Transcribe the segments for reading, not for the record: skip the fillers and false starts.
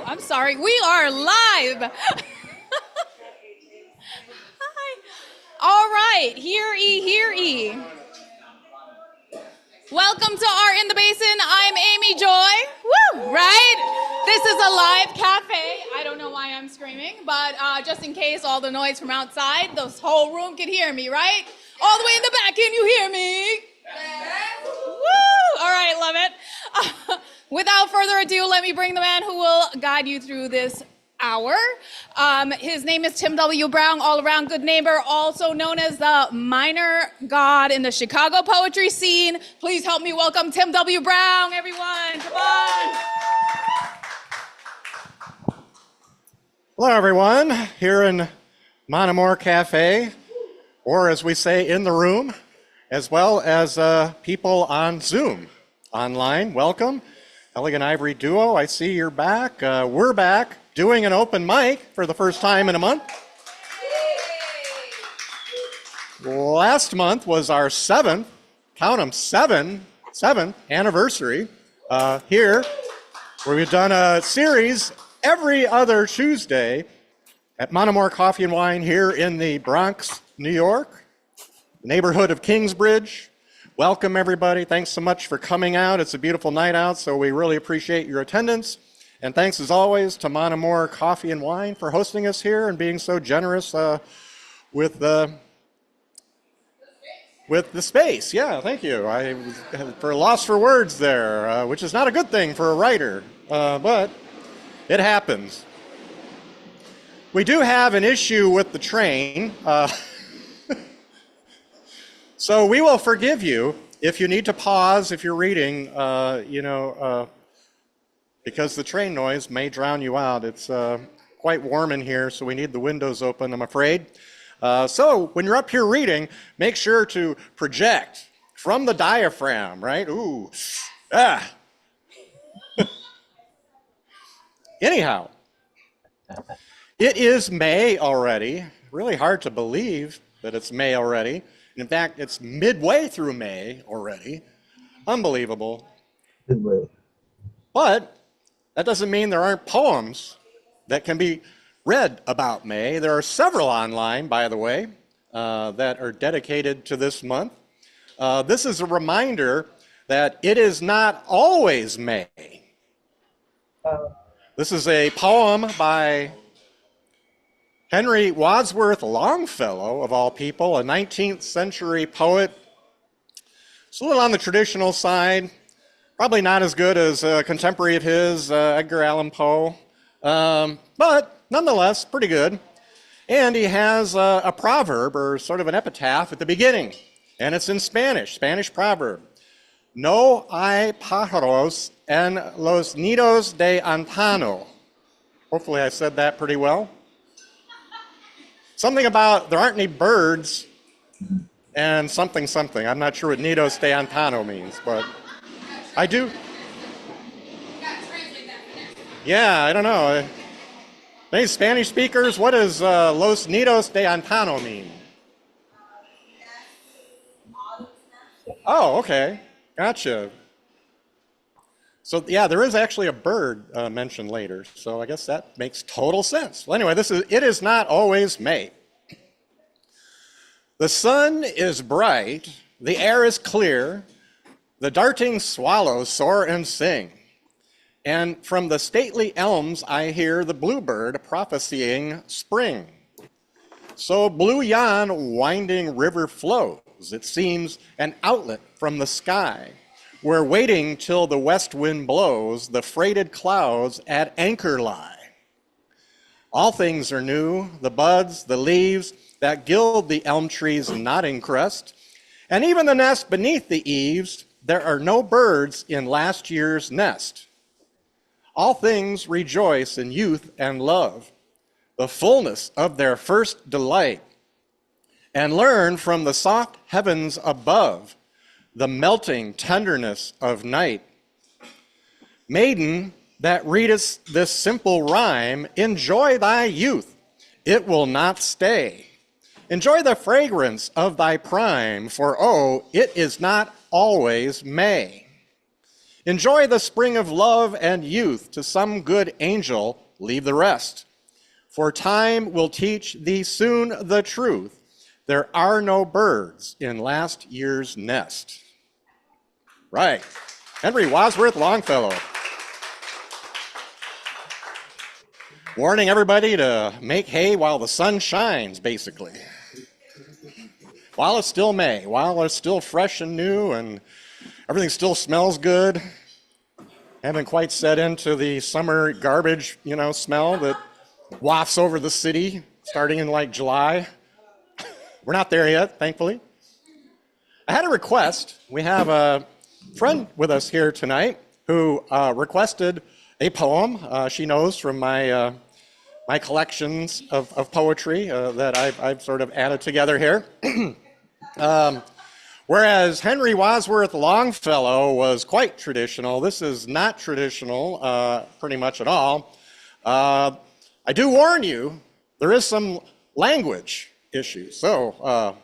I'm sorry. We are live. Hi. All right. Hear ye, hear ye. Welcome to Art in the Basin. I'm Amy Joy. Woo! Right? This is a live cafe. I don't know why I'm screaming, but just in case all the noise from outside, this whole room can hear me, right? All the way in the back, can you hear me? Yes. Woo! All right, love it. Without further ado, let me bring the man who will guide you through this hour. His name is Tim W. Brown, all-around good neighbor, also known as the minor god in the Chicago poetry scene. Please help me welcome Tim W. Brown, everyone. Come on. Hello, everyone, here in Monomore Cafe, or as we say, in the room, as well as people on Zoom, online. Welcome. Elegant Ivory Duo, I see you're back. We're back doing an open mic for the first time in a month. Last month was our seventh anniversary here, where we've done a series every other Tuesday at Monomore Coffee and Wine here in the Bronx, New York, neighborhood of Kingsbridge. Welcome, everybody. Thanks so much for coming out. It's a beautiful night out, so we really appreciate your attendance. And thanks, as always, to Monomore Coffee and Wine for hosting us here and being so generous with the space. Yeah, thank you. I was lost for words there, which is not a good thing for a writer, but it happens. We do have an issue with the train. So we will forgive you if you need to pause if you're reading, because the train noise may drown you out. It's quite warm in here, so we need the windows open, I'm afraid. So when you're up here reading, make sure to project from the diaphragm, right? Ooh, ah. Anyhow, it is May already. Really hard to believe that it's May already. In fact, it's midway through May already. Unbelievable. But that doesn't mean there aren't poems that can be read about May. There are several online, by the way, that are dedicated to this month. This is a reminder that it is not always May. This is a poem by Henry Wadsworth Longfellow, of all people, a 19th century poet. It's a little on the traditional side, probably not as good as a contemporary of his, Edgar Allan Poe, but nonetheless, pretty good. And he has a proverb, or sort of an epitaph at the beginning, and it's in Spanish proverb. No hay pájaros en los nidos de antano. Hopefully I said that pretty well. Something about there aren't any birds and something. I'm not sure what nidos de antano means, but I do. Yeah, I don't know. Any Spanish speakers, what does los nidos de antano mean? Oh, okay. Gotcha. So yeah, there is actually a bird mentioned later, so I guess that makes total sense. Well, anyway, it is not always May. The sun is bright, the air is clear, the darting swallows soar and sing, and from the stately elms I hear the bluebird prophesying spring. So blue yon winding river flows, it seems an outlet from the sky, where waiting till the west wind blows, the freighted clouds at anchor lie. All things are new, the buds, the leaves that gild the elm tree's nodding crest, and even the nest beneath the eaves, there are no birds in last year's nest. All things rejoice in youth and love, the fullness of their first delight, and learn from the soft heavens above the melting tenderness of night. Maiden that readest this simple rhyme, enjoy thy youth, it will not stay. Enjoy the fragrance of thy prime, for oh, it is not always May. Enjoy the spring of love and youth. To some good angel, leave the rest. For time will teach thee soon the truth. There are no birds in last year's nest. Right. Henry Wadsworth Longfellow. Warning everybody to make hay while the sun shines, basically. While it's still May, while it's still fresh and new and everything still smells good. Haven't quite set into the summer garbage, smell that wafts over the city starting in like July. We're not there yet, thankfully. I had a request. We have a friend with us here tonight who requested a poem she knows from my collections of poetry that I've sort of added together here. Whereas Henry Wadsworth Longfellow was quite traditional, this is not traditional pretty much at all. I do warn you, there is some language issues, so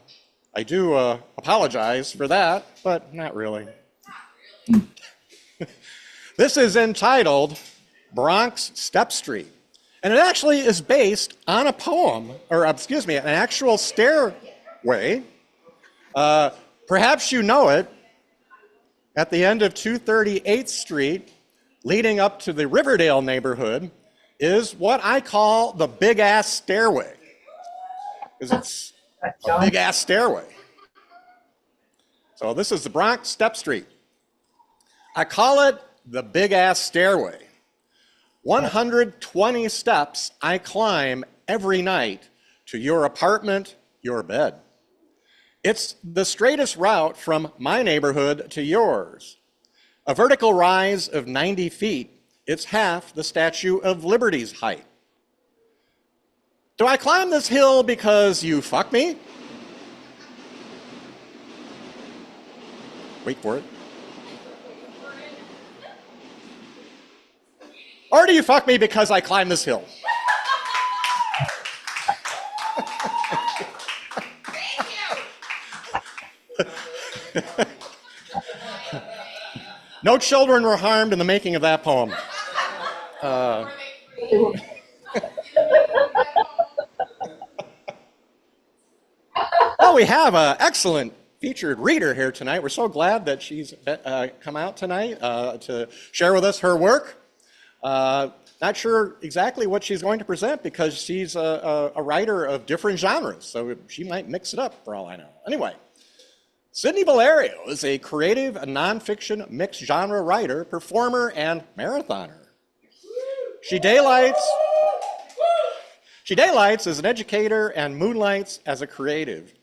I do apologize for that, but not really. This is entitled Bronx Step Street, and it actually is based on a poem, or excuse me, an actual stairway. Perhaps you know it. At the end of 238th Street, leading up to the Riverdale neighborhood, is what I call the big-ass stairway, because it's a big-ass stairway. So this is the Bronx Step Street. I call it the big-ass stairway. 120 steps I climb every night to your apartment, your bed. It's the straightest route from my neighborhood to yours. A vertical rise of 90 feet, it's half the Statue of Liberty's height. Do I climb this hill because you fuck me? Wait for it. Or do you fuck me because I climb this hill? No children were harmed in the making of that poem. Well, we have an excellent featured reader here tonight. We're so glad that she's come out tonight to share with us her work. Not sure exactly what she's going to present because she's a writer of different genres, so she might mix it up for all I know. Anyway, Sydney Valerio is a creative nonfiction mixed genre writer, performer, and marathoner. She daylights as an educator and moonlights as a creative.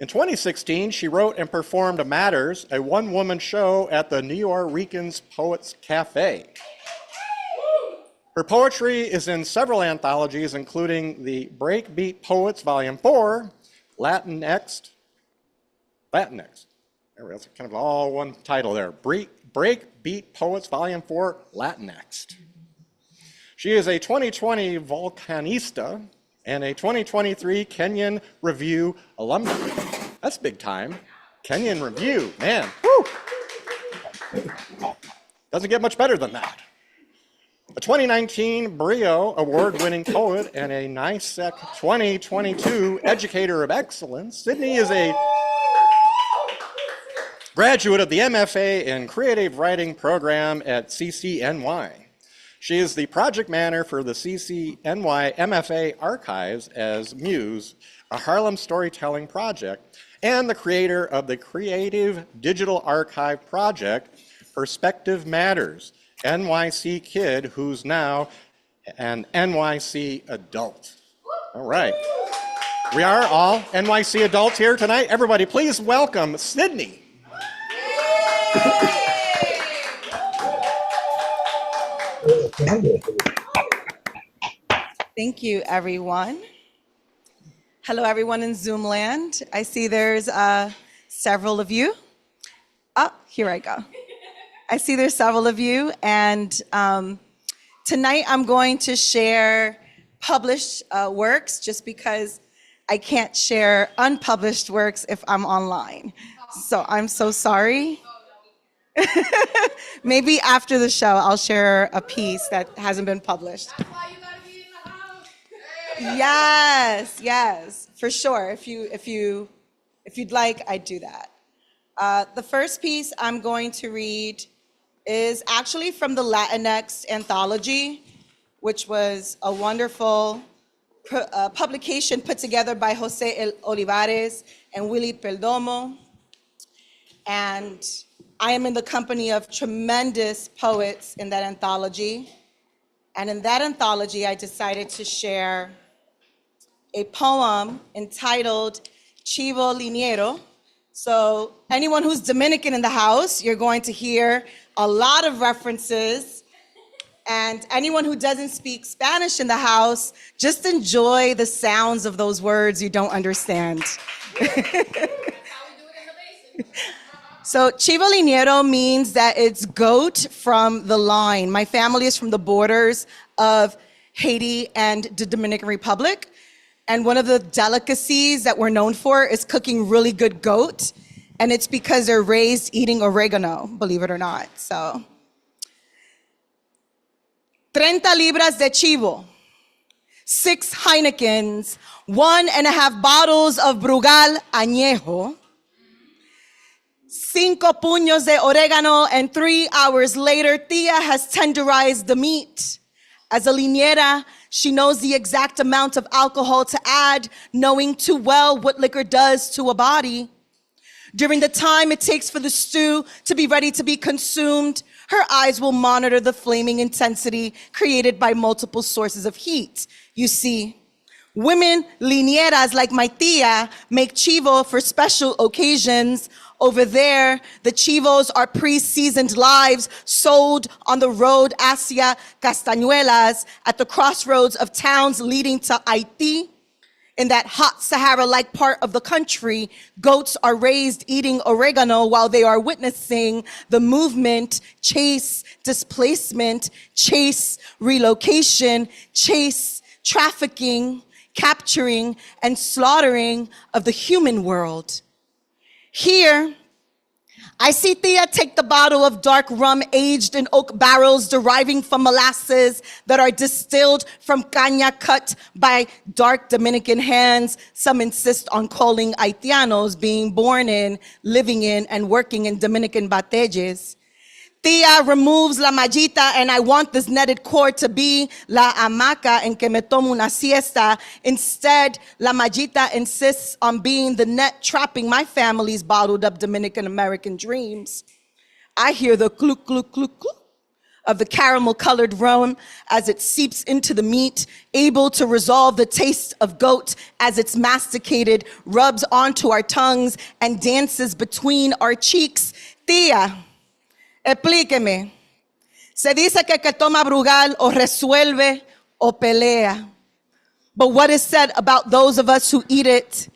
In 2016, she wrote and performed Matters, a one-woman show at the New Yorkers Poets Cafe. Her poetry is in several anthologies, including the Breakbeat Poets, Volume 4, Latinx. There we go. It's kind of all one title there. Breakbeat Poets, Volume 4, Latinx. She is a 2020 Volcanista and a 2023 Kenyon Review alumna. That's big time. Kenyon Review, man. Woo! Doesn't get much better than that. A 2019 Brio Award-winning poet and a NYSEC 2022 Educator of Excellence, Sydney is a graduate of the MFA in Creative Writing program at CCNY. She is the project manager for the CCNY MFA Archives as Muse, a Harlem storytelling project, and the creator of the Creative Digital Archive project, Perspective Matters, NYC kid who's now an NYC adult. All right. We are all NYC adults here tonight. Everybody, please welcome Sydney. Thank you, everyone. Hello, everyone in Zoom land. I see there's several of you. Oh, here I go. I see there's several of you, and tonight I'm going to share published works just because I can't share unpublished works if I'm online. So I'm so sorry. Maybe after the show, I'll share a piece that hasn't been published. That's why you gotta be in the house. Yes, yes, for sure. If you'd like, I'd do that. The first piece I'm going to read is actually from the Latinx anthology, which was a wonderful publication put together by Jose Olivares and Willy Perdomo. And I am in the company of tremendous poets in that anthology. And in that anthology, I decided to share a poem entitled Chivo Liniero. So anyone who's Dominican in the house, you're going to hear a lot of references. And anyone who doesn't speak Spanish in the house, just enjoy the sounds of those words you don't understand. So Chivo Liniero means that it's goat from the line. My family is from the borders of Haiti and the Dominican Republic. And one of the delicacies that we're known for is cooking really good goat. And it's because they're raised eating oregano, believe it or not. So, 30 libras de chivo, 6 Heinekens, 1.5 bottles of Brugal Añejo, 5 puños de oregano, and 3 hours later, Tia has tenderized the meat. As a liniera, she knows the exact amount of alcohol to add, knowing too well what liquor does to a body. During the time it takes for the stew to be ready to be consumed, her eyes will monitor the flaming intensity created by multiple sources of heat. You see, women linieras like my tia make chivo for special occasions. Over there, the chivos are pre-seasoned lives sold on the road hacia Castañuelas at the crossroads of towns leading to Haiti. In that hot Sahara-like part of the country, goats are raised eating oregano while they are witnessing the movement, chase, displacement, chase, relocation, chase, trafficking, capturing, and slaughtering of the human world. Here, I see Tia take the bottle of dark rum aged in oak barrels deriving from molasses that are distilled from caña cut by dark Dominican hands. Some insist on calling Haitianos being born in, living in, and working in Dominican batalles. Tia removes la mallita, and I want this netted cord to be la hamaca en que me tomo una siesta. Instead, la mallita insists on being the net trapping my family's bottled up Dominican American dreams. I hear the clunk, clunk, clunk, clunk of the caramel colored rum as it seeps into the meat, able to resolve the taste of goat as it's masticated, rubs onto our tongues, and dances between our cheeks. Tia, explíqueme. Se dice que toma Brugal o resuelve o pelea. But what is said about those of us who eat it?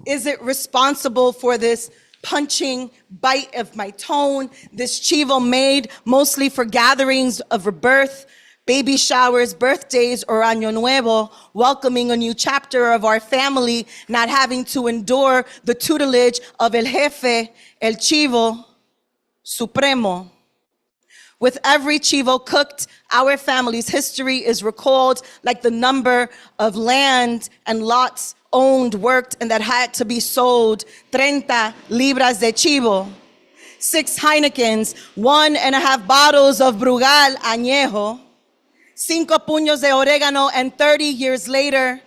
Is it responsible for this punching bite of my tone, this chivo made mostly for gatherings of rebirth, baby showers, birthdays, or Año Nuevo, welcoming a new chapter of our family, not having to endure the tutelage of El Jefe, El Chivo Supremo? With every chivo cooked, our family's history is recalled like the number of land and lots owned, worked, and that had to be sold. 30 libras de chivo, 6 Heinekens, 1.5 bottles of Brugal Añejo, 5 puños de oregano, and 30 years later,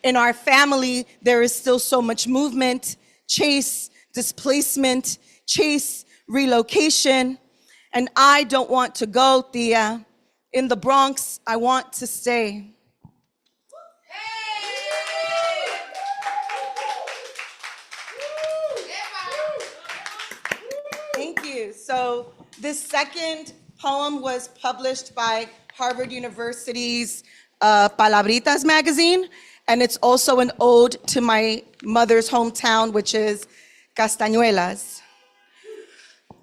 in our family, there is still so much movement, chase, displacement, chase, relocation, and I don't want to go, Tia. In the Bronx, I want to stay. Thank you. So this second poem was published by Harvard University's Palabritas magazine, and it's also an ode to my mother's hometown, which is Castañuelas.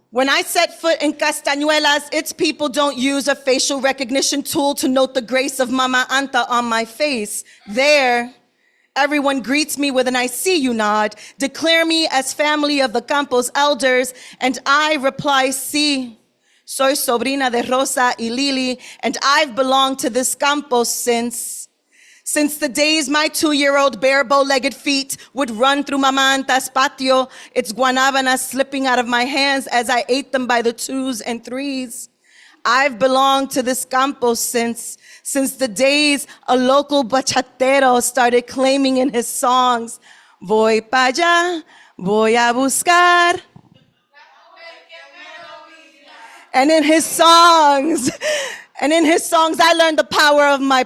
When I set foot in Castañuelas, its people don't use a facial recognition tool to note the grace of Mama Anta on my face. There, Everyone greets me with an I see you nod, declare me as family of the Campos elders, and I reply, sí. Soy sobrina de Rosa y Lili, and I've belonged to this Campos since the days my 2-year-old bare bow-legged feet would run through Mama Anta's patio, its guanabanas slipping out of my hands as I ate them by the 2s and 3s. I've belonged to this Campos since the days a local bachatero started claiming in his songs, voy pa' allá, voy a buscar. And in his songs, I learned the power of my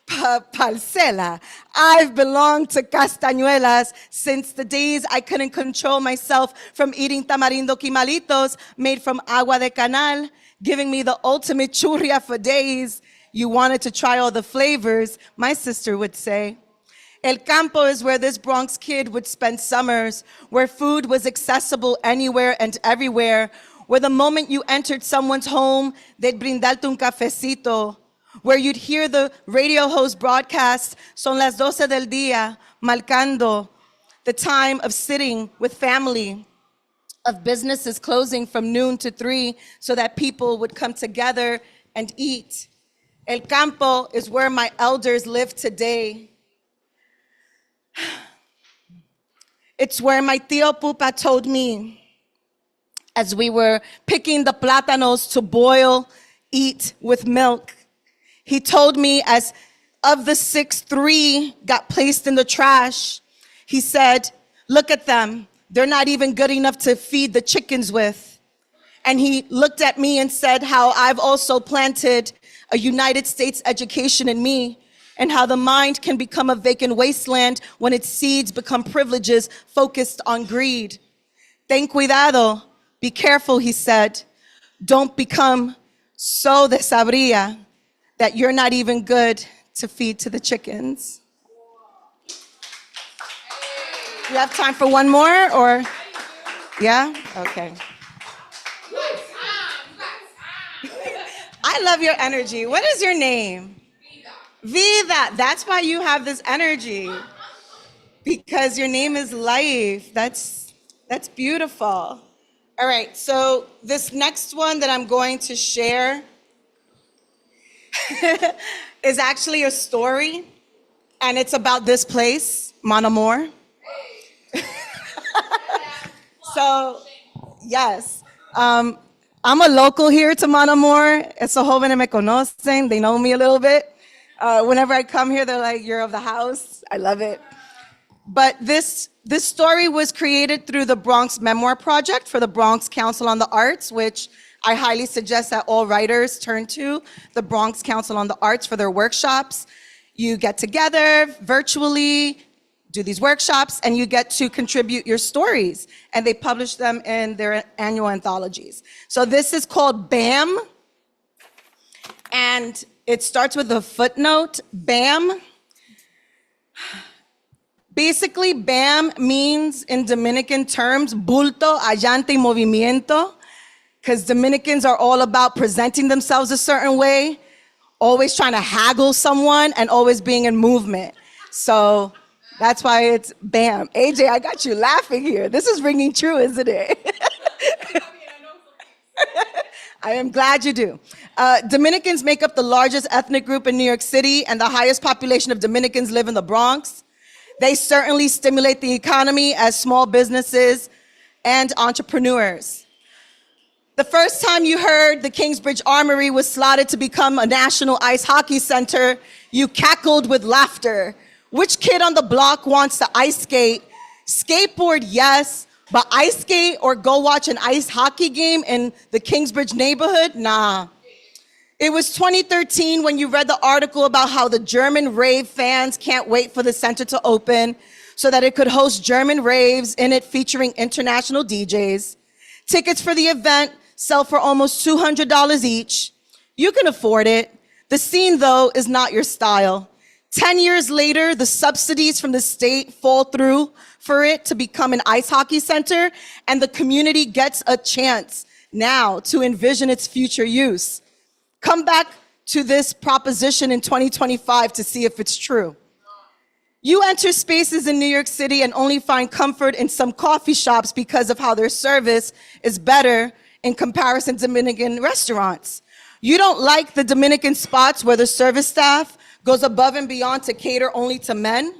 parcela. I've belonged to Castañuelas since the days I couldn't control myself from eating tamarindo quimalitos made from agua de canal, giving me the ultimate churria for days. You wanted to try all the flavors, my sister would say. El Campo is where this Bronx kid would spend summers, where food was accessible anywhere and everywhere, where the moment you entered someone's home, they'd brindarte un cafecito, where you'd hear the radio host broadcast, son las 12 del día, marcando, the time of sitting with family, of businesses closing from noon to 3 so that people would come together and eat. El Campo is where my elders live today. It's where my tío Pupa told me, as we were picking the plátanos to boil, eat with milk. He told me as of the 6, 3 got placed in the trash. He said, look at them. They're not even good enough to feed the chickens with. And he looked at me and said how I've also planted a United States education in me, and how the mind can become a vacant wasteland when its seeds become privileges focused on greed. Ten cuidado. Be careful, he said. Don't become so desabría that you're not even good to feed to the chickens. You have time for one more, or? Yeah? Okay. I love your energy. What is your name? Vida. That's why you have this energy. Because your name is life. That's beautiful. All right, so this next one that I'm going to share is actually a story, and it's about this place, Mon Amour. So, yes, I'm a local here to Mon Amour. Esos jóvenes me conocen, they know me a little bit. Whenever I come here, they're like, you're of the house. I love it. But this story was created through the Bronx Memoir Project for the Bronx Council on the Arts, which I highly suggest that all writers turn to the Bronx Council on the Arts for their workshops. You get together virtually, do these workshops, and you get to contribute your stories, and they publish them in their annual anthologies. So this is called BAM, and it starts with a footnote, BAM. Basically, BAM means, in Dominican terms, bulto, allante y movimiento, because Dominicans are all about presenting themselves a certain way, always trying to haggle someone, and always being in movement. So that's why it's BAM. AJ, I got you laughing here. This is ringing true, isn't it? I am glad you do. Dominicans make up the largest ethnic group in New York City, and the highest population of Dominicans live in the Bronx. They certainly stimulate the economy as small businesses and entrepreneurs. The first time you heard the Kingsbridge Armory was slotted to become a national ice hockey center, you cackled with laughter. Which kid on the block wants to ice skate? Skateboard, yes, but ice skate or go watch an ice hockey game in the Kingsbridge neighborhood? Nah. It was 2013 when you read the article about how the German rave fans can't wait for the center to open so that it could host German raves in it featuring international DJs. Tickets for the event sell for almost $200 each. You can afford it. The scene, though, is not your style. 10 years later, the subsidies from the state fall through for it to become an ice hockey center, and the community gets a chance now to envision its future use. Come back to this proposition in 2025 to see if it's true. You enter spaces in New York City and only find comfort in some coffee shops because of how their service is better in comparison to Dominican restaurants. You don't like the Dominican spots where the service staff goes above and beyond to cater only to men.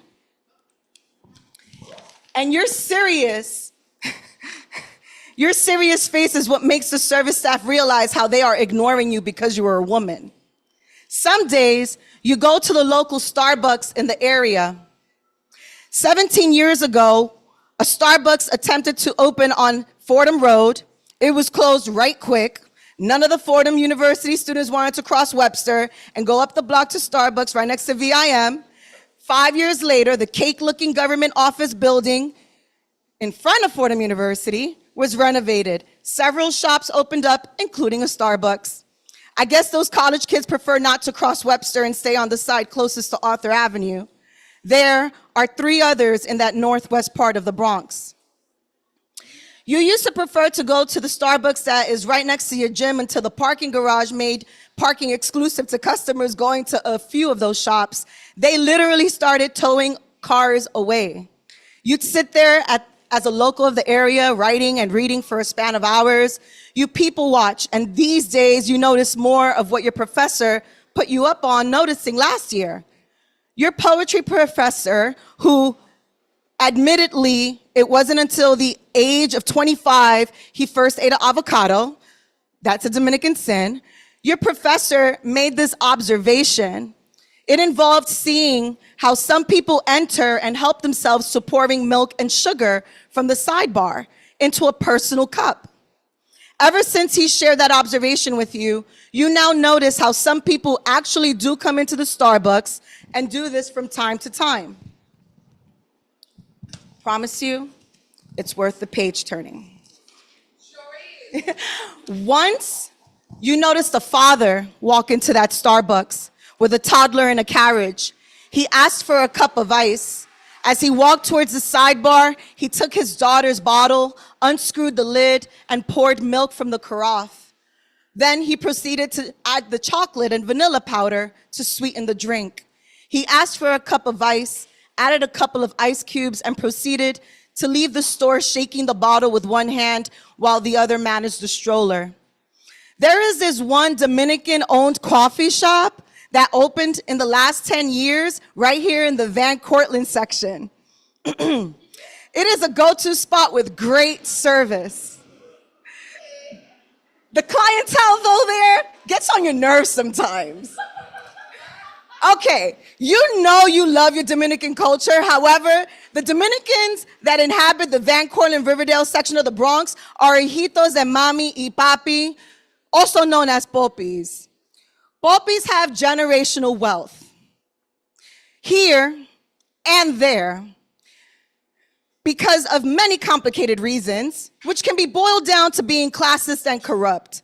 And you're serious. Your serious face is what makes the service staff realize how they are ignoring you because you are a woman. Some days, you go to the local Starbucks in the area. 17 years ago, a Starbucks attempted to open on Fordham Road. It was closed right quick. None of the Fordham University students wanted to cross Webster and go up the block to Starbucks right next to VIM. 5 years later, the cake-looking government office building in front of Fordham University was renovated. Several shops opened up, including a Starbucks. I guess those college kids prefer not to cross Webster and stay on the side closest to Arthur Avenue. There are 3 others in that northwest part of the Bronx. You used to prefer to go to the Starbucks that is right next to your gym until the parking garage made parking exclusive to customers going to a few of those shops. They literally started towing cars away. You'd sit there as a local of the area, writing and reading for a span of hours. You people watch, and these days you notice more of what your professor put you up on noticing last year. Your poetry professor, who admittedly, it wasn't until the age of 25 he first ate an avocado. That's a Dominican sin. Your professor made this observation. It involved seeing how some people enter and help themselves to pouring milk and sugar from the sidebar into a personal cup. Ever since he shared that observation with you, you now notice how some people actually do come into the Starbucks and do this from time to time. Promise you, it's worth the page turning. Sure is. Once, you noticed a father walk into that Starbucks with a toddler in a carriage. He asked for a cup of ice. As he walked towards the sidebar, he took his daughter's bottle, unscrewed the lid, and poured milk from the carafe. Then he proceeded to add the chocolate and vanilla powder to sweeten the drink. He asked for a cup of ice, added a couple of ice cubes, and proceeded to leave the store shaking the bottle with one hand while the other managed the stroller. There is this one Dominican-owned coffee shop that opened in the last 10 years right here in the Van Cortlandt section. It is a go-to spot with great service. The clientele, though, there gets on your nerves sometimes. Okay, you know you love your Dominican culture. However, the Dominicans that inhabit the Van Cortlandt Riverdale section of the Bronx are hijitos de mami y papi, also known as popis. Popis have generational wealth here and there because of many complicated reasons, which can be boiled down to being classist and corrupt.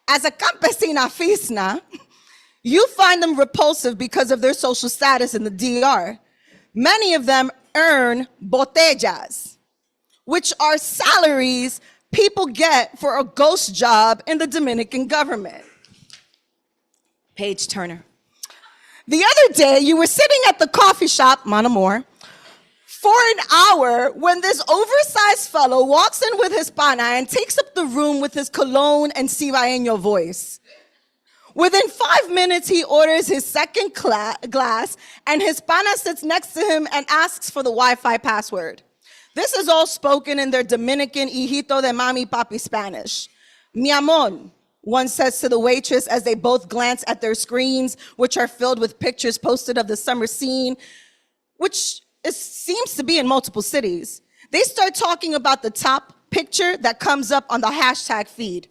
As a campesina fisna, you find them repulsive because of their social status in the DR. Many of them earn botellas, which are salaries people get for a ghost job in the Dominican government. Page Turner. The other day, you were sitting at the coffee shop, Mon Amour, for an hour when this oversized fellow walks in with his pana and takes up the room with his cologne and cibaeño voice. Within 5 minutes, he orders his second glass, and his pana sits next to him and asks for the Wi-Fi password. This is all spoken in their Dominican hijito de mami papi Spanish. Mi amor, one says to the waitress as they both glance at their screens, which are filled with pictures posted of the summer scene, which seems to be in multiple cities. They start talking about the top picture that comes up on the hashtag feed.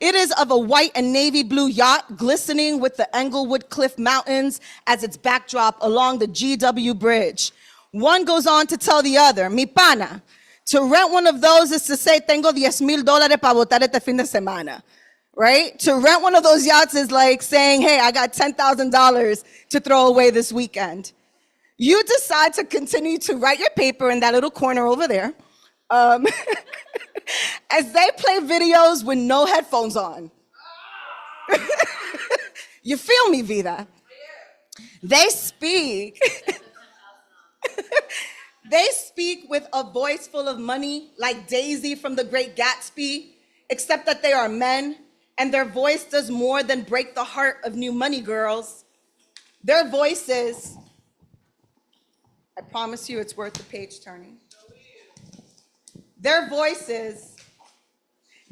It is of a white and navy blue yacht glistening with the Englewood Cliff Mountains as its backdrop along the GW Bridge. One goes on to tell the other, mi pana, to rent one of those is to say, tengo $10,000 para botar este fin de semana, right? To rent one of those yachts is like saying, hey, I got $10,000 to throw away this weekend. You decide to continue to write your paper in that little corner over there. As they play videos with no headphones on. You feel me, Vida? They speak. They speak with a voice full of money, like Daisy from The Great Gatsby, except that they are men, and their voice does more than break the heart of new money girls. Their voices, I promise you it's worth the page turning. Their voices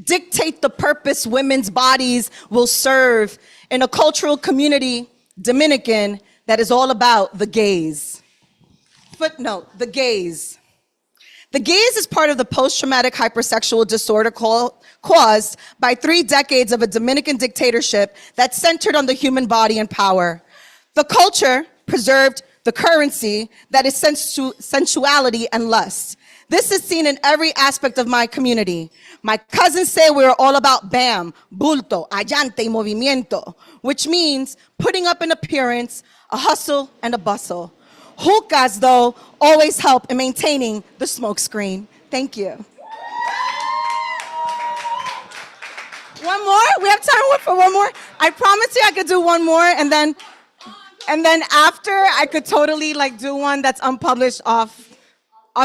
dictate the purpose women's bodies will serve in a cultural community, Dominican, that is all about the gaze. Footnote, the gaze. The gaze is part of the post-traumatic hypersexual disorder caused by 3 decades of a Dominican dictatorship that centered on the human body and power. The culture preserved the currency that is sensuality and lust. This is seen in every aspect of my community. My cousins say we're all about BAM, bulto, allante y movimiento, which means putting up an appearance, a hustle, and a bustle. Hookahs, though, always help in maintaining the smoke screen. Thank you. One more? We have time for one more? I promise you I could do one more, and then after I could totally do one that's unpublished off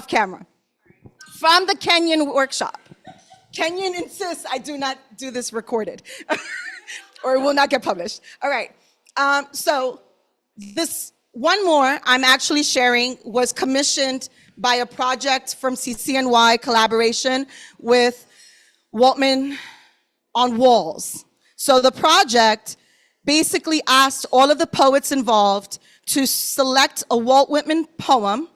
camera. From the Kenyan workshop. Kenyan insists I do not do this recorded or it will not get published. All right, so this one more I'm actually sharing was commissioned by a project from CCNY collaboration with Waltman on Walls. So the project basically asked all of the poets involved to select a Walt Whitman poem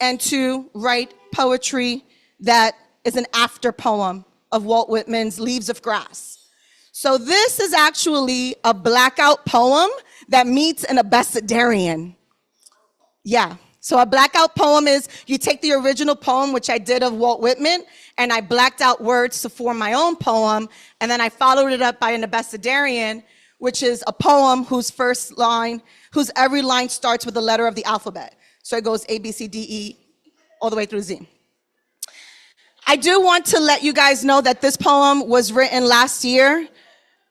and to write poetry that is an after poem of Walt Whitman's Leaves of Grass. So this is actually a blackout poem that meets an abecedarian. Yeah, so a blackout poem is you take the original poem, which I did of Walt Whitman, and I blacked out words to form my own poem, and then I followed it up by an abecedarian, which is a poem whose every line starts with the letter of the alphabet. So it goes A, B, C, D, E, all the way through Z. I do want to let you guys know that this poem was written last year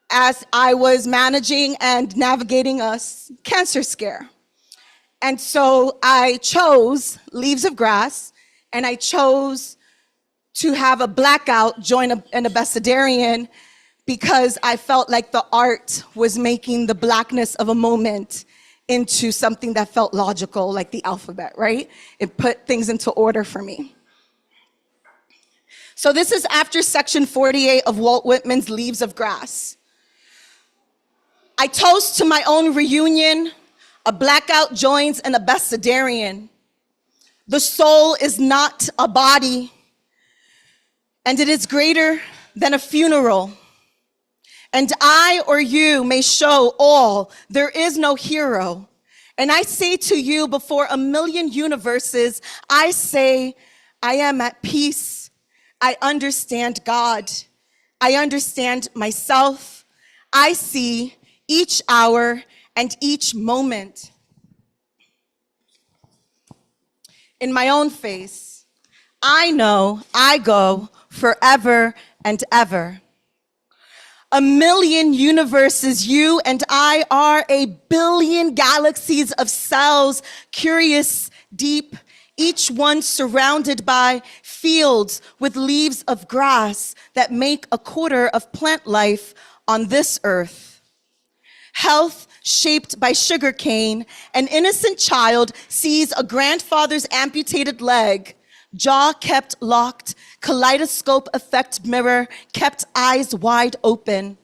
as I was managing and navigating a cancer scare. And so I chose Leaves of Grass, and I chose to have a blackout join an abecedarian because I felt like the art was making the blackness of a moment into something that felt logical, like the alphabet, right? It put things into order for me. So this is after section 48 of Walt Whitman's Leaves of Grass. I toast to my own reunion. A blackout joins an abecedarian. The soul is not a body, and it is greater than a funeral. And I or you may show all, there is no hero. And I say to you, before a million universes, I say, I am at peace. I understand God. I understand myself. I see each hour and each moment. In my own face, I know I go forever and ever. A million universes, you and I are a billion galaxies of cells, curious, deep, each one surrounded by fields with leaves of grass that make a quarter of plant life on this earth. Health shaped by sugarcane, an innocent child sees a grandfather's amputated leg, jaw kept locked, kaleidoscope effect mirror kept eyes wide open.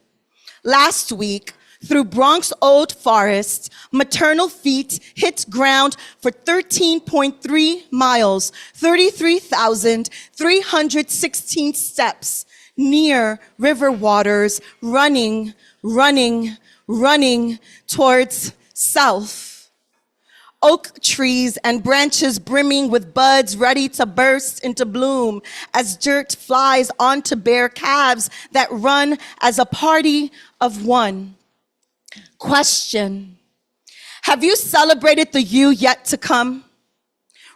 Last week, through Bronx Old Forest, maternal feet hit ground for 13.3 miles, 33,316 steps, near river waters, running towards south. Oak trees and branches brimming with buds ready to burst into bloom as dirt flies onto bare calves that run as a party of one. Question: have you celebrated the you yet to come?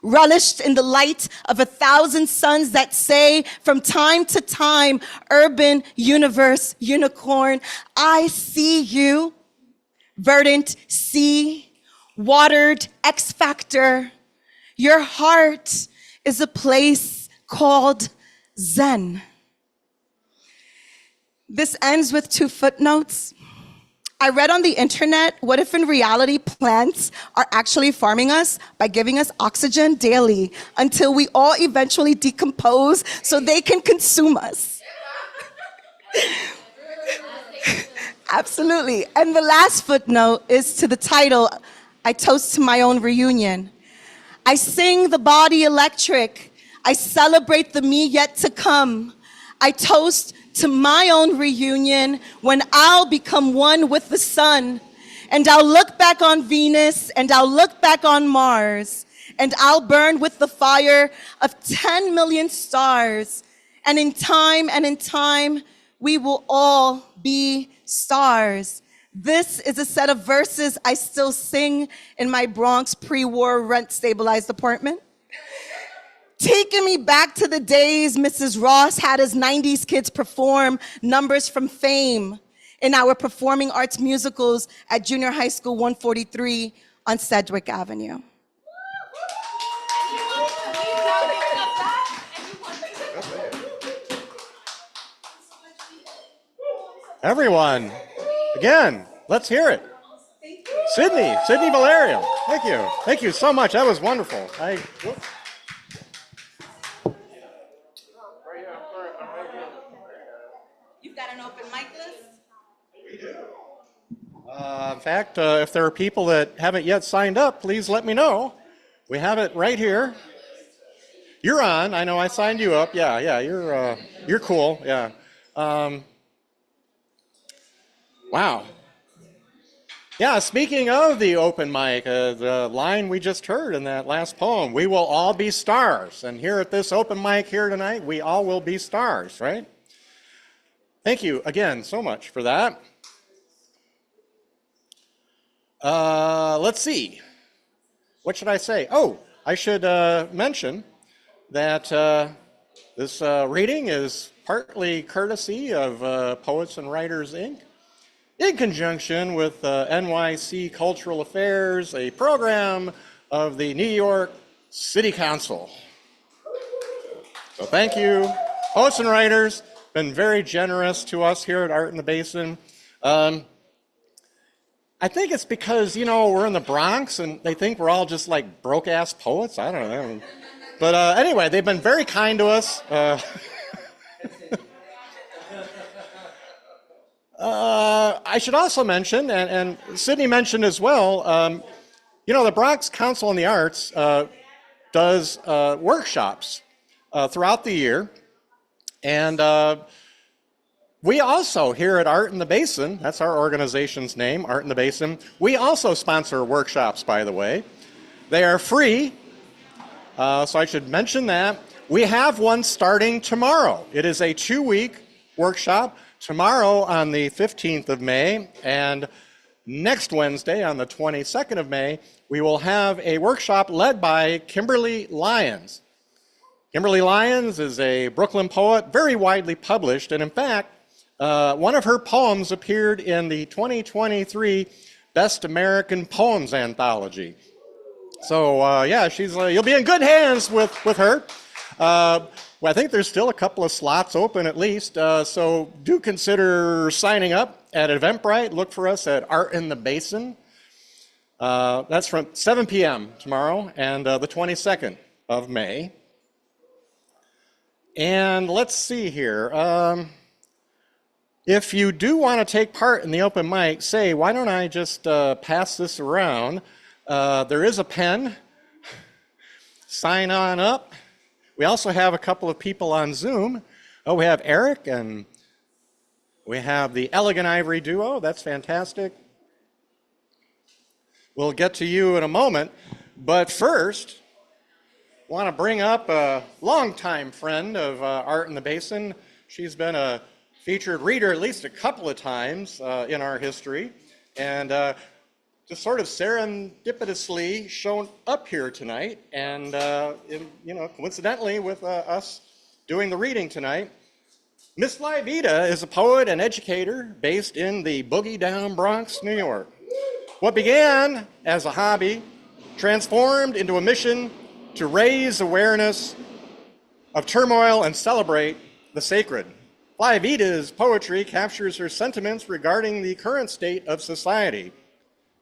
Relished in the light of 1,000 suns that say from time to time, urban universe unicorn, I see you. Verdant sea, watered X factor. Your heart is a place called Zen. This ends with 2 footnotes. I read on the internet, what if in reality plants are actually farming us by giving us oxygen daily until we all eventually decompose so they can consume us? Absolutely. And the last footnote is to the title, I toast to my own reunion. I sing the body electric. I celebrate the me yet to come. I toast to my own reunion when I'll become one with the sun. And I'll look back on Venus and I'll look back on Mars. And I'll burn with the fire of 10 million stars. And in time, we will all be stars. This is a set of verses I still sing in my Bronx pre-war rent-stabilized apartment. Taking me back to the days Mrs. Ross had his 90s kids perform Numbers from Fame in our performing arts musicals at Junior High School 143 on Sedgwick Avenue. Everyone, again, let's hear it. Sydney Valerio, thank you. Thank you so much, that was wonderful. You've got an open mic list? We do. In fact, if there are people that haven't yet signed up, please let me know. We have it right here. You're on. I know I signed you up. Yeah. You're cool. Yeah. Wow. Yeah. Speaking of the open mic, the line we just heard in that last poem, we will all be stars. And here at this open mic here tonight, we all will be stars, right? Thank you again so much for that. Let's see. What should I say? Oh, I should mention that this reading is partly courtesy of Poets and Writers, Inc., in conjunction with NYC Cultural Affairs, a program of the New York City Council. So thank you, Poets and Writers. Been very generous to us here at Art in the Basin. I think it's because, we're in the Bronx and they think we're all just like broke-ass poets. I don't know. But anyway, they've been very kind to us. I should also mention, and Sydney mentioned as well, the Bronx Council on the Arts does workshops throughout the year. And we also, here at Art in the Basin, that's our organization's name, Art in the Basin, we also sponsor workshops, by the way. They are free, so I should mention that. We have one starting tomorrow. It is a 2-week workshop, tomorrow on the 15th of May, and next Wednesday on the 22nd of May, we will have a workshop led by Kimberly Lyons. Kimberly Lyons is a Brooklyn poet, very widely published, and in fact, one of her poems appeared in the 2023 Best American Poems Anthology. So you'll be in good hands with her. I think there's still a couple of slots open at least, so do consider signing up at Eventbrite. Look for us at Art in the Basin. That's from 7 p.m. tomorrow and the 22nd of May. And let's see here. If you do want to take part in the open mic, say, why don't I just pass this around? There is a pen. Sign on up. We also have a couple of people on Zoom. Oh, we have Eric and we have the Elegant Ivory Duo. That's fantastic. We'll get to you in a moment. But first, I want to bring up a longtime friend of Art in the Basin. She's been a featured reader at least a couple of times in our history. And just sort of serendipitously shown up here tonight, and coincidentally with us doing the reading tonight. Miss Livita is a poet and educator based in the Boogie Down Bronx, New York. What began as a hobby transformed into a mission to raise awareness of turmoil and celebrate the sacred. Fly Vita's poetry captures her sentiments regarding the current state of society.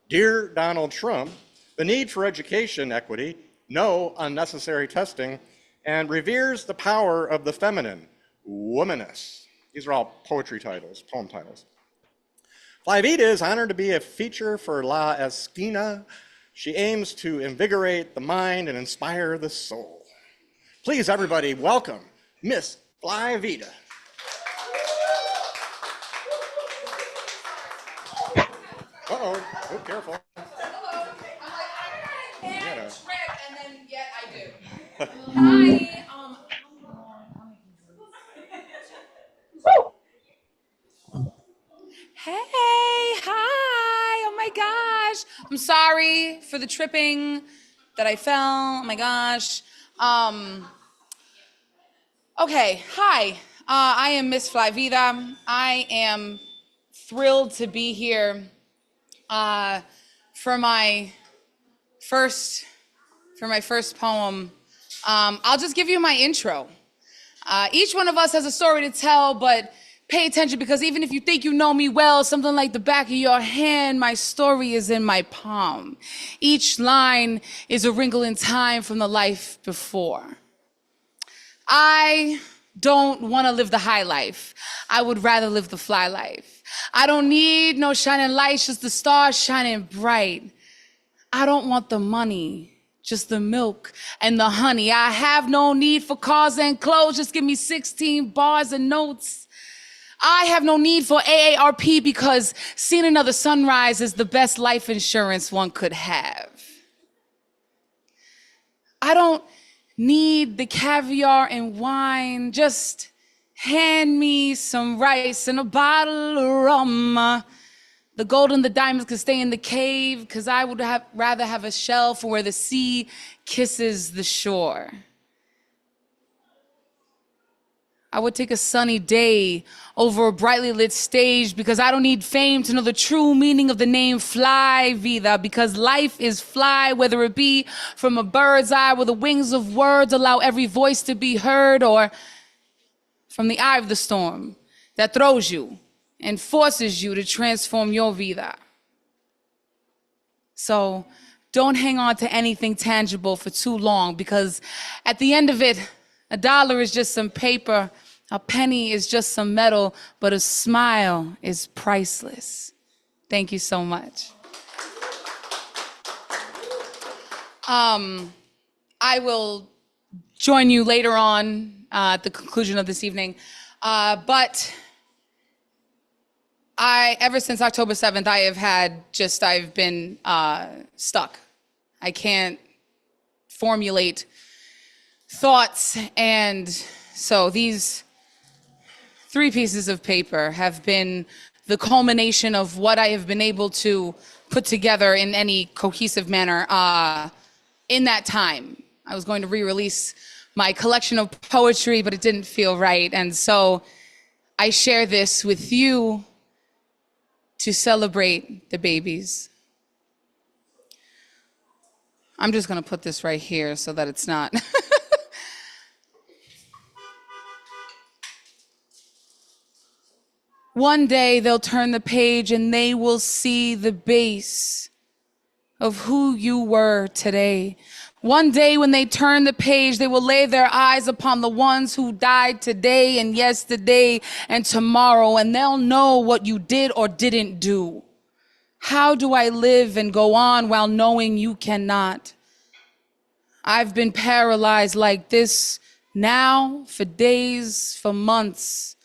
Dear Donald Trump, the need for education equity, no unnecessary testing, and reveres the power of the feminine, womaness. These are all poetry titles, poem titles. Fly Vita is honored to be a feature for La Esquina. She aims to invigorate the mind and inspire the soul. Please, everybody, welcome Miss Fly Vita. Uh-oh, oh, careful. Hello. I'm like, I gotta- trip, and then yet I do. Hi. Hey, hi. Oh my gosh. I'm sorry for the tripping that I fell. Oh my gosh. Okay, hi. I am Miss Fly Vida. I am thrilled to be here for my first poem. I'll just give you my intro. Each one of us has a story to tell, but pay attention, because even if you think you know me well, something like the back of your hand, my story is in my palm. Each line is a wrinkle in time from the life before. I don't want to live the high life. I would rather live the fly life. I don't need no shining lights, just the stars shining bright. I don't want the money, just the milk and the honey. I have no need for cars and clothes, just give me 16 bars and notes. I have no need for AARP, because seeing another sunrise is the best life insurance one could have. I don't need the caviar and wine, just hand me some rice and a bottle of rum. The gold and the diamonds could stay in the cave, because I would rather have a shelf where the sea kisses the shore. I would take a sunny day over a brightly lit stage, because I don't need fame to know the true meaning of the name Fly Vida, because life is fly, whether it be from a bird's eye where the wings of words allow every voice to be heard, or from the eye of the storm that throws you and forces you to transform your vida. So don't hang on to anything tangible for too long, because at the end of it, a dollar is just some paper, a penny is just some metal, but a smile is priceless. Thank you so much. I will join you later on at the conclusion of this evening, but ever since October 7th, I've been stuck. I can't formulate thoughts, and so these 3 pieces of paper have been the culmination of what I have been able to put together in any cohesive manner in that time. I was going to re-release my collection of poetry, but it didn't feel right, and so I share this with you to celebrate the babies. I'm just gonna put this right here so that it's not. One day they'll turn the page and they will see the base of who you were today. One day when they turn the page, they will lay their eyes upon the ones who died today and yesterday and tomorrow, and they'll know what you did or didn't do. How do I live and go on while knowing you cannot? I've been paralyzed like this now for days, for months.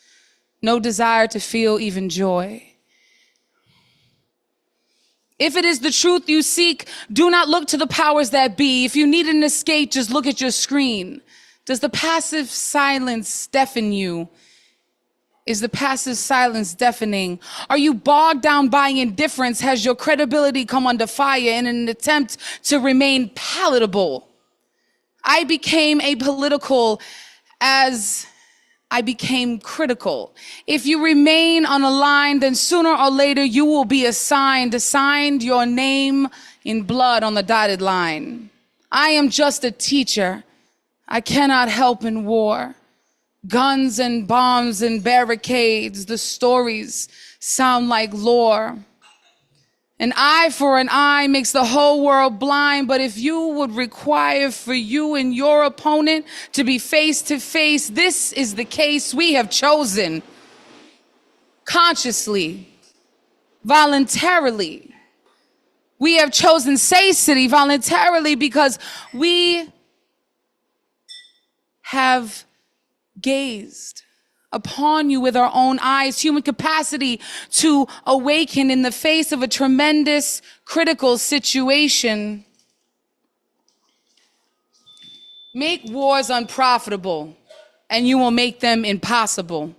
No desire to feel even joy. If it is the truth you seek, do not look to the powers that be. If you need an escape, just look at your screen. Does the passive silence deafen you? Is the passive silence deafening? Are you bogged down by indifference? Has your credibility come under fire in an attempt to remain palatable? I became apolitical as I became critical. If you remain unaligned, then sooner or later you will be assigned your name in blood on the dotted line. I am just a teacher. I cannot help in war. Guns and bombs and barricades, the stories sound like lore. An eye for an eye makes the whole world blind, but if you would require for you and your opponent to be face to face, this is the case we have chosen. Consciously, voluntarily. We have chosen Say City voluntarily because we have gazed upon you with our own eyes, human capacity to awaken in the face of a tremendous critical situation. Make wars unprofitable, and you will make them impossible.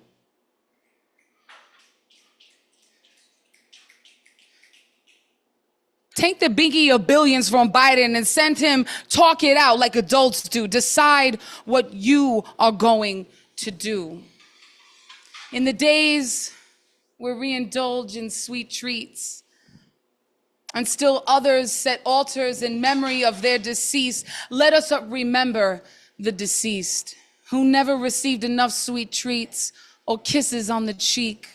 Take the binky of billions from Biden and send him talk it out like adults do. Decide what you are going to do. In the days where we indulge in sweet treats, and still others set altars in memory of their deceased, let us remember the deceased who never received enough sweet treats or kisses on the cheek,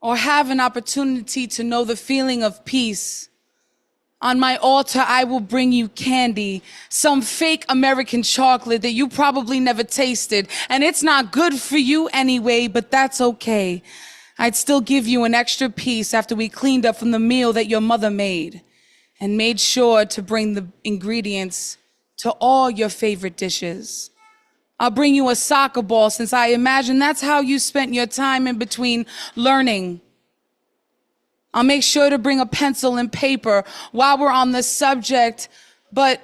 or have an opportunity to know the feeling of peace. On my altar, I will bring you candy, some fake American chocolate that you probably never tasted, and it's not good for you anyway, but that's okay. I'd still give you an extra piece after we cleaned up from the meal that your mother made and made sure to bring the ingredients to all your favorite dishes. I'll bring you a soccer ball since I imagine that's how you spent your time in between learning. I'll make sure to bring a pencil and paper while we're on the subject. But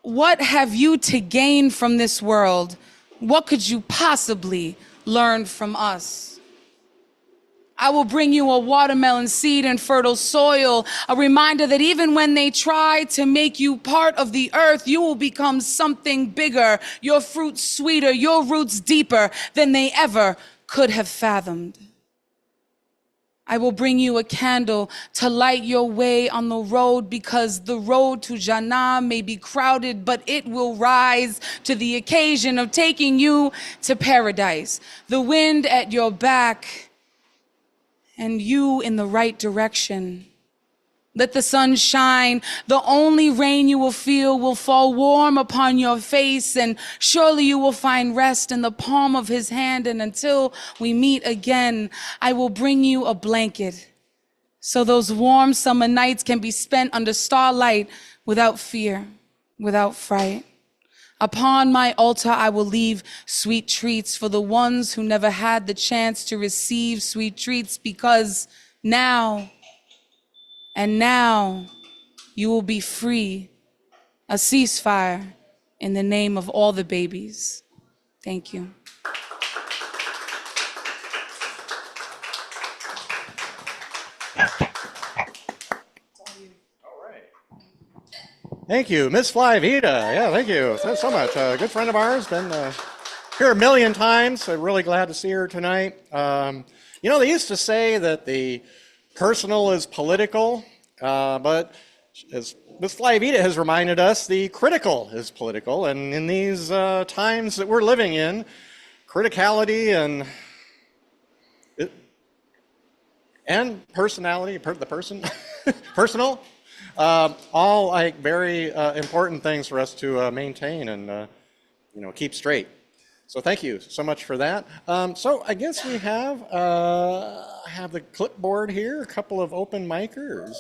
what have you to gain from this world? What could you possibly learn from us? I will bring you a watermelon seed in fertile soil, a reminder that even when they try to make you part of the earth, you will become something bigger, your fruit sweeter, your roots deeper than they ever could have fathomed. I will bring you a candle to light your way on the road, because the road to Jannah may be crowded, but it will rise to the occasion of taking you to paradise. The wind at your back and you in the right direction. Let the sun shine. The only rain you will feel will fall warm upon your face, and surely you will find rest in the palm of his hand. And until we meet again, I will bring you a blanket, so those warm summer nights can be spent under starlight without fear, without fright. Upon my altar, I will leave sweet treats for the ones who never had the chance to receive sweet treats, because now you will be free. A ceasefire in the name of all the babies. Thank you. Thank you, Miss Flyvita. Yeah, thank you so much. A good friend of ours, been here a million times. So really glad to see her tonight. They used to say that the personal is political, but as Ms. Flyvita has reminded us, the critical is political. And in these times that we're living in, criticality and personality, the person, personal, all like very important things for us to maintain and keep straight. So thank you so much for that. So I guess we have the clipboard here, a couple of open micers.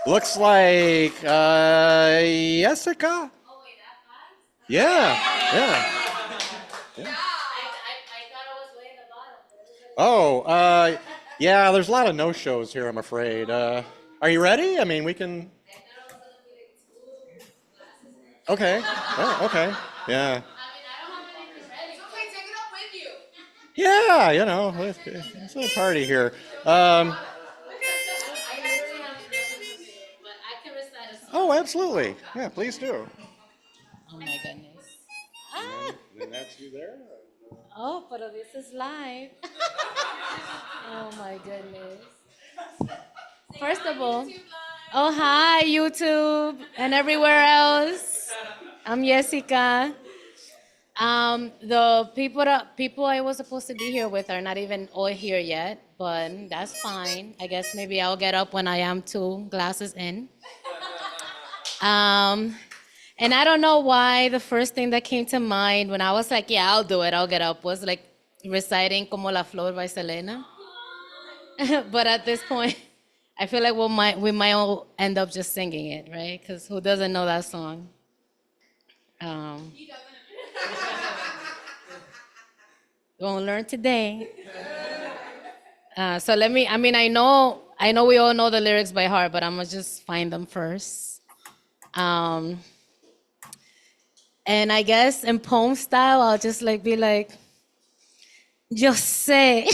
Looks like Jessica. Oh wait, that fast? Yeah. I thought I was way at the bottom. Oh, yeah. There's a lot of no-shows here, I'm afraid. Are you ready? I mean, we can. I thought I was gonna be like 2 glasses. Okay. Oh, okay. Yeah. I mean, I don't have anything ready. It's okay, take it up with you. Yeah. It's a party here. I literally have nothing to do, but I can recite a song. Oh, absolutely. Yeah, please do. Oh my goodness. And that's you there? Oh, but this is live. Oh my goodness. First of all, YouTube Live. Oh, hi, YouTube and everywhere else. I'm Jessica. The people I was supposed to be here with are not even all here yet, but that's fine. I guess maybe I'll get up when I am 2 glasses in. And I don't know why the first thing that came to mind when I was like, yeah, I'll do it, I'll get up, was like reciting Como la Flor by Selena. But at this point, I feel like we might all end up just singing it, right? Because who doesn't know that song? Gonna learn today. So let me. I mean, I know we all know the lyrics by heart, but I'm gonna just find them first. And I guess in poem style, I'll just like be like, yo sé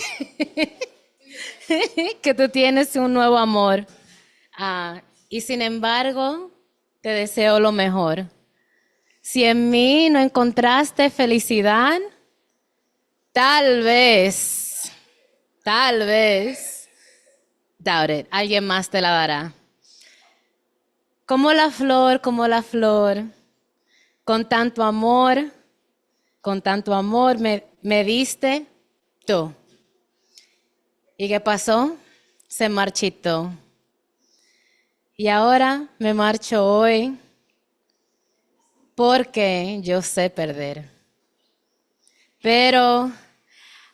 que tú tienes un nuevo amor. Y sin embargo, te deseo lo mejor. Si en mí no encontraste felicidad, tal vez, doubt it, alguien más te la dará. Como la flor, con tanto amor me diste tú. ¿Y qué pasó? Se marchitó. Y ahora me marcho hoy porque yo sé perder. Pero,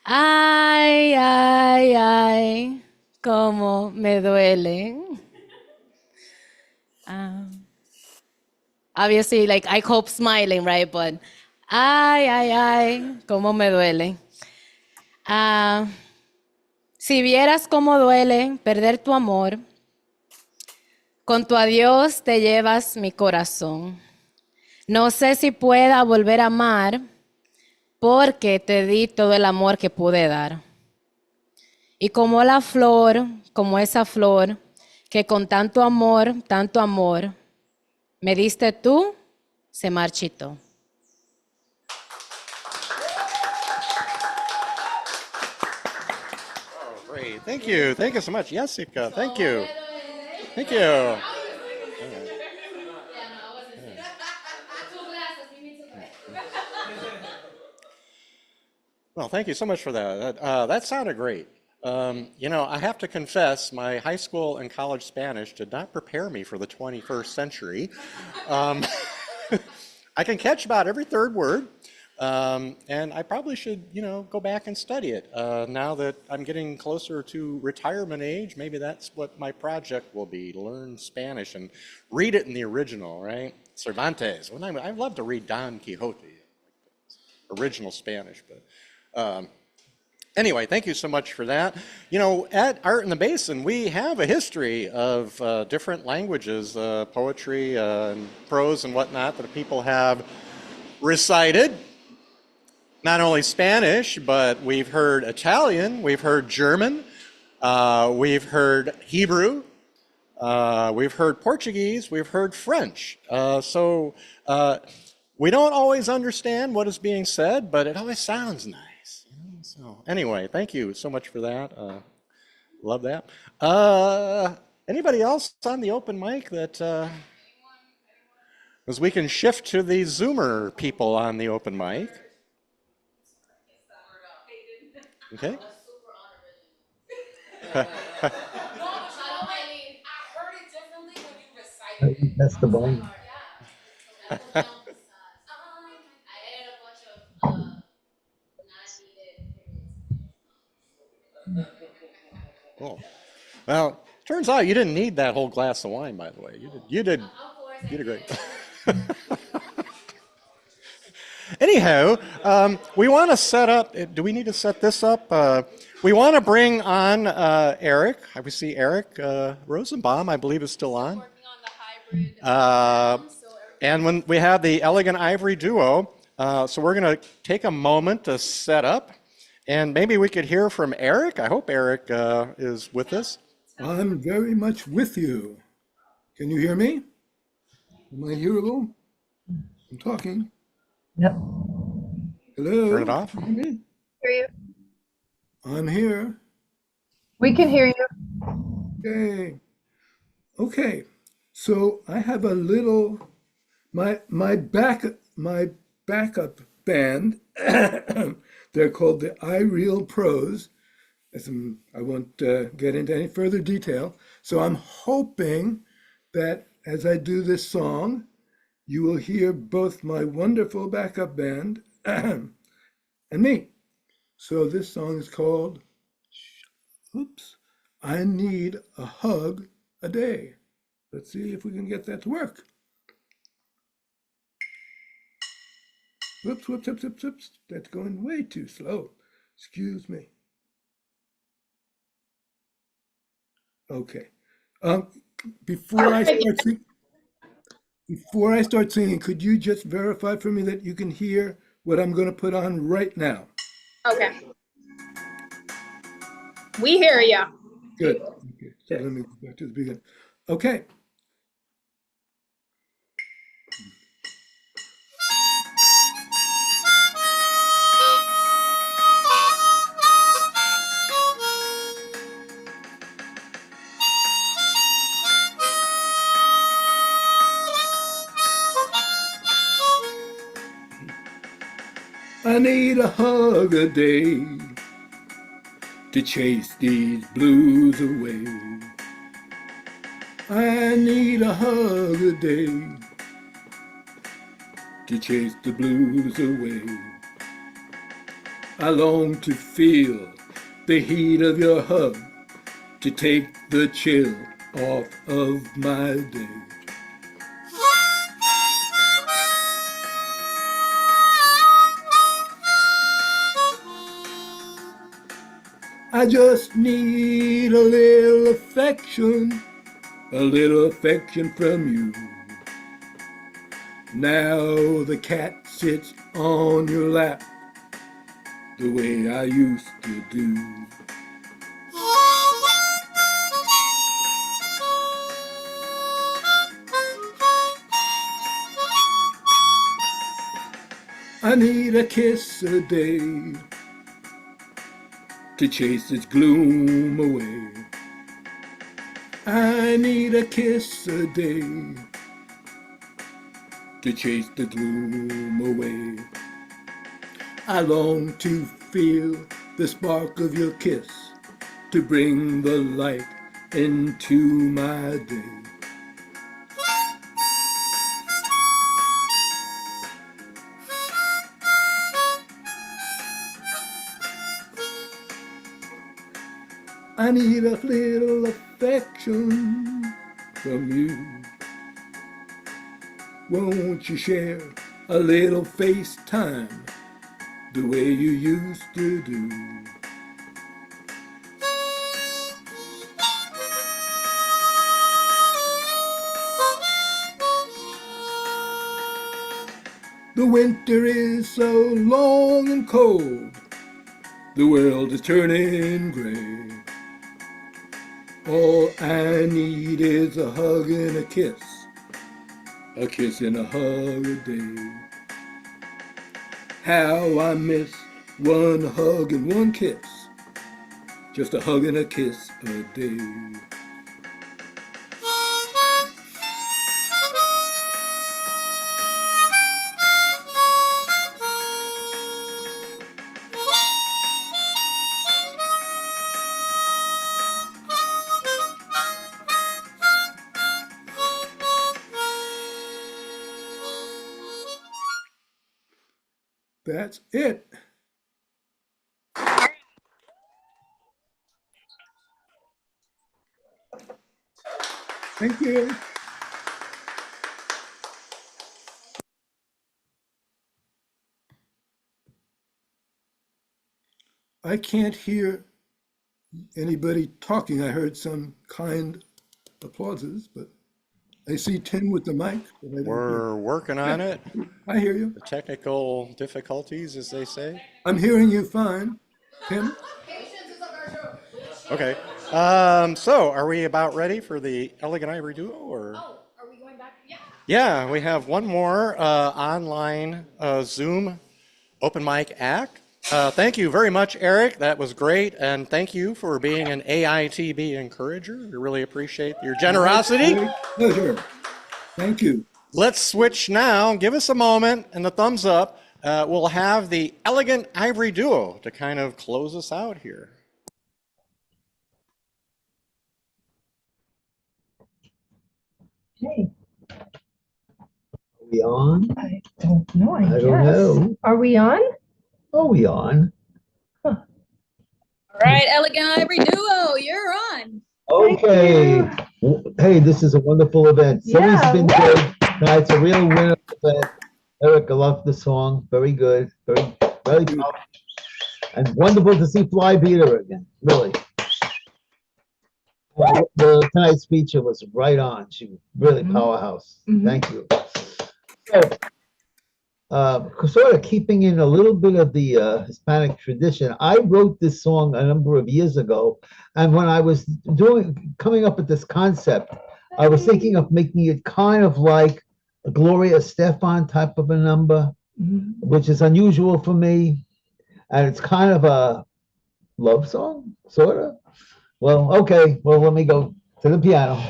ay, ay, ay, cómo me duele. Obviously, like, I hope smiling, right? But, ay, ay, ay, cómo me duele. Si vieras cómo duele perder tu amor, con tu adiós te llevas mi corazón. No sé si pueda volver a amar, porque te di todo el amor que pude dar. Y como la flor, como esa flor, que con tanto amor, me diste tú, se marchitó. Great. Thank you. Thank you so much, Jessica. Thank you. Thank you. Well, thank you so much for that. That sounded great. I have to confess, my high school and college Spanish did not prepare me for the 21st century. I can catch about every third word, and I probably should, go back and study it. Now that I'm getting closer to retirement age, maybe that's what my project will be, learn Spanish and read it in the original, right? Cervantes. I love to read Don Quixote, original Spanish, but anyway, thank you so much for that. At Art in the Basin, we have a history of different languages, poetry and prose and whatnot that people have recited. Not only Spanish, but we've heard Italian, we've heard German, we've heard Hebrew, we've heard Portuguese, we've heard French. So we don't always understand what is being said, but it always sounds nice. So anyway, thank you so much for that. Love that. Anybody else on the open mic that, as we can shift to the Zoomer people on the open mic. Okay. That's the bone. Cool. Well, turns out you didn't need that whole glass of wine, by the way. You did great. Anyhow, we want to set up. Do we need to set this up? We want to bring on Eric. I see Eric Rosenbaum, I believe, is still on. And when we have the Elegant Ivory Duo, so we're going to take a moment to set up. And maybe we could hear from Eric. I hope Eric is with us. I'm very much with you. Can you hear me? Am I hearable? I'm talking. Yep. Hello? Turn it off. Can you hear me? Hear you. I'm here. We can hear you. Okay. Okay, so I have a little my backup band. They're called the iReal Pros. I won't get into any further detail. So I'm hoping that as I do this song, you will hear both my wonderful backup band and me. So this song is called, oops, I Need a Hug a Day. Let's see if we can get that to work. Whoops, whoops, whoops, whoops, whoops. That's going way too slow. Excuse me. Okay. Um, before I start singing, could you just verify for me that you can hear what I'm going to put on right now? Okay. We hear you. Good. Okay. So let me go back to the beginning. Okay. I need a hug a day to chase these blues away. I need a hug a day to chase the blues away. I long to feel the heat of your hug, to take the chill off of my day. I just need a little affection from you. Now the cat sits on your lap the way I used to do. I need a kiss a day to chase its gloom away. I need a kiss a day to chase the gloom away. I long to feel the spark of your kiss, to bring the light into my day. I need a little affection from you. Won't you share a little FaceTime the way you used to do? The winter is so long and cold, the world is turning gray. All I need is a hug and a kiss and a hug a day. How I miss one hug and one kiss, just a hug and a kiss a day. That's it. Thank you. I can't hear anybody talking. I heard some kind applauses, but I see Tim with the mic. But I don't hear. We're working on it. I hear you. The technical difficulties, as they say. I'm hearing you fine. Tim? Okay. So are we about ready for the Elegant Ivory Duo, or? Oh, are we going back? Yeah. Yeah, we have one more online Zoom open mic act. Thank you very much, Eric. That was great. And thank you for being an AITB encourager. We really appreciate your generosity. My pleasure. Thank you. Let's switch now. Give us a moment and the thumbs up. We'll have the Elegant Ivory Duo to kind of close us out here. Hey, Are we on? I don't know. I I guess. don't know. Are we on? Are we on? All right, Elegant Ivory Duo, you're on. Okay. Hey, this is a wonderful event. It's always Yeah, been woo! good. Tonight's a real winner event. Eric, I love the song. Very good. Very powerful. And wonderful to see Fly Beater again. Really. Tonight's speaker was right on. She was really powerhouse. Thank you. So, sort of keeping in a little bit of the Hispanic tradition, I wrote this song a number of years ago, and when I was coming up with this concept, I was thinking of making it kind of like a Gloria Estefan type of a number, which is unusual for me, and it's kind of a love song, sort of. Well, okay, well, let me go to the piano.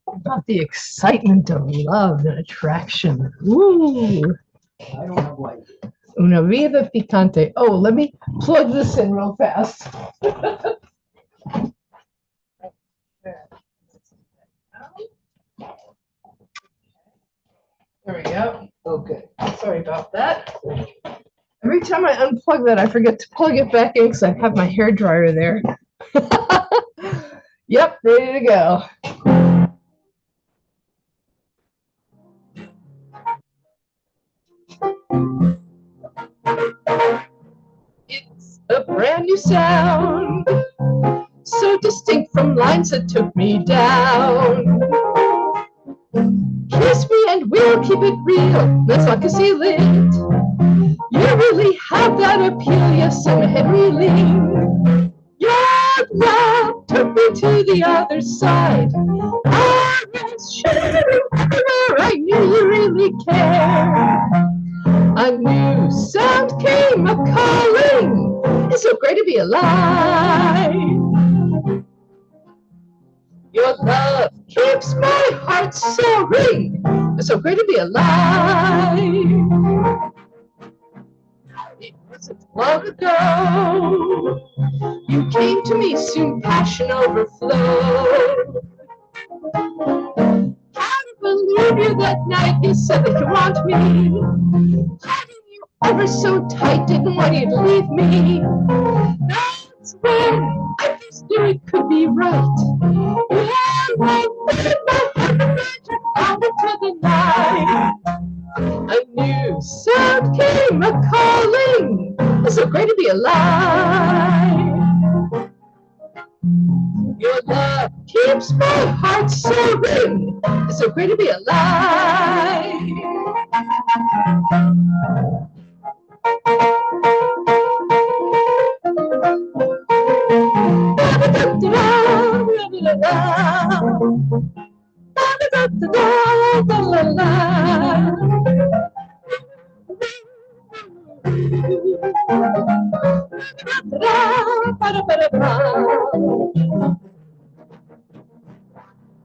About the excitement of love and attraction. Ooh. I don't have light. Una vida picante. Oh, let me plug this in real fast. There we go. Okay. Sorry about that. Every time I unplug that, I forget to plug it back in because I have my hair dryer there. Yep, ready to go. It's a brand new sound, so distinct from lines that took me down. Kiss me and we'll keep it real, let's not conceal it. You really have that appeal, yes, I'm head reeling. Your love took me to the other side. I was sharing where I knew you really cared. A new sound came a-calling. It's so great to be alive. Your love keeps my heart soaring. It's so great to be alive. It wasn't long ago. You came to me, soon passion overflowed. How to believe you that night? You said that you want me. Hugging you over so tight, didn't want you to leave me. That's when I just knew it could be right. Yeah, I put my heart out into the night. A new sound came a-calling. It's so great to be alive. Your love keeps my heart soaring. It's so great to be alive.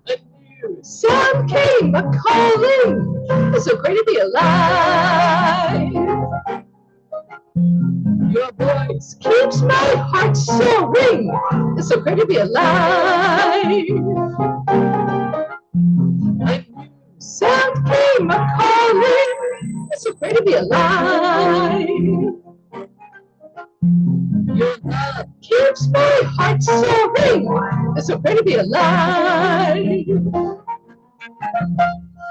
A new sound came a-calling. It's so great to be alive. Your voice keeps my heart soaring. It's so great to be alive. A new sound came a-calling. It's so great to be alive. Your love keeps my heart soaring. It's so great to be alive.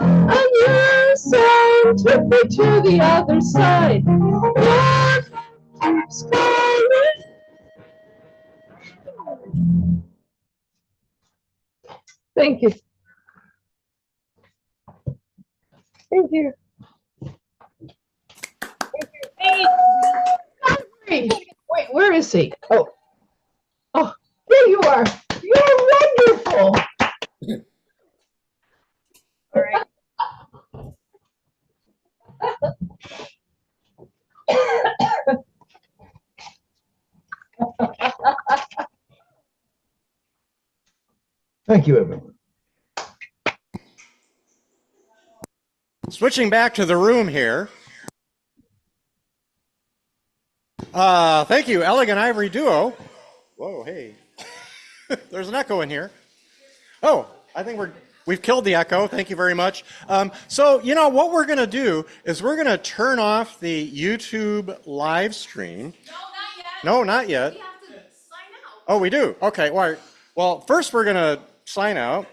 A new sound took me to the other side. Your love keeps calling. Thank you. Thank you. Wait, where is he? Oh, there you are. You're wonderful. All right. Thank you, everyone. Switching back to the room here. Thank you, Elegant Ivory Duo. Whoa, hey. There's an echo in here. Oh, I think we've killed the echo. Thank you very much. So, you know, what we're going to do is we're going to turn off the YouTube live stream. No, not yet. No, not yet. We have to sign out. Oh, we do? Okay. Well, first we're going to sign out.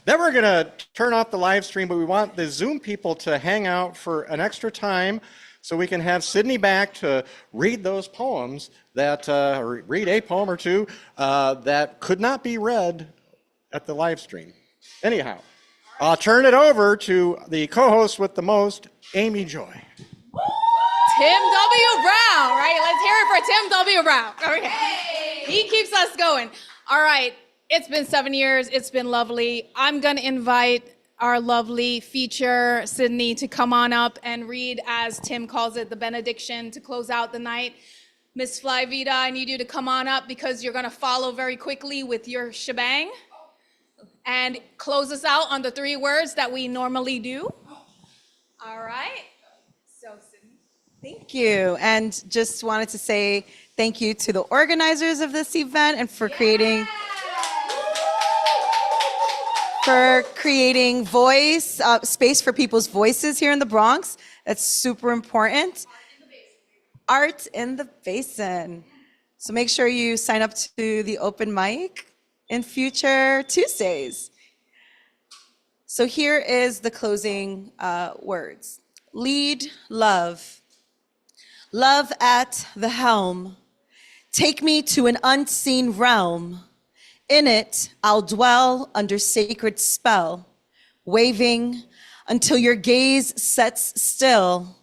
Then we're going to turn off the live stream, but we want the Zoom people to hang out for an extra time so we can have Sydney back to read those poems that, or read a poem or two that could not be read at the live stream. Anyhow, I'll turn it over to the co-host with the most, Amy Joy. Tim W. Brown, right? Let's hear it for Tim W. Brown. Okay. Hey. He keeps us going. All right. It's been 7 years. It's been lovely. I'm going to invite our lovely feature, Sydney, to come on up and read, as Tim calls it, the benediction to close out the night. Miss Flyvita, I need you to come on up because you're going to follow very quickly with your shebang and close us out on the 3 words that we normally do. All right. So, Sydney. Thank you. And just wanted to say thank you to the organizers of this event and for creating voice, space for people's voices here in the Bronx. That's super important. Art in the Basin. So make sure you sign up to the open mic in future Tuesdays. So here is the closing words. Lead, love. Love at the helm. Take me to an unseen realm. In it, I'll dwell under sacred spell, waving until your gaze sets still.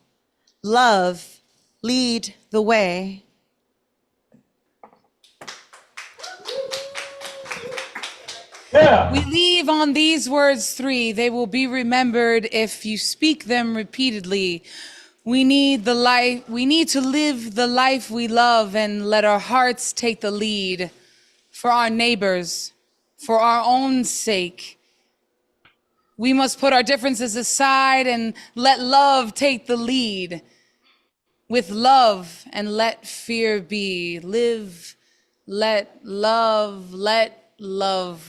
Love, lead the way. Yeah. We leave on these words 3. They will be remembered if you speak them repeatedly. We need to live the life we love and let our hearts take the lead. For our neighbors, for our own sake. We must put our differences aside and let love take the lead. With love and let fear be. Live, let love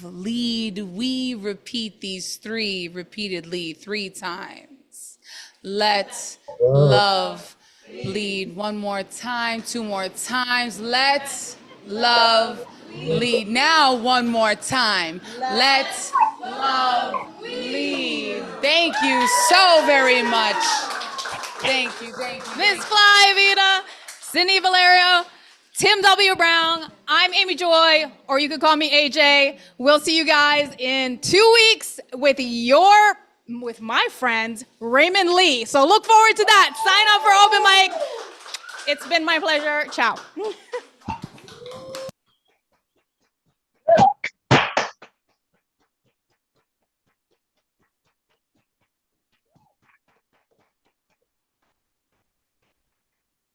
lead. We repeat these 3 repeatedly 3 times. Let love lead. 1 more time, 2 more times. Let love lead. Now 1 more time. Let love lead. Thank you so very much. Thank you. Miss Flyvita, Sydney Valerio, Tim W. Brown. I'm Amy Joy, or you could call me AJ. We'll see you guys in 2 weeks with my friend Raymond Lee. So look forward to that. Sign up for open mic. It's been my pleasure. Ciao.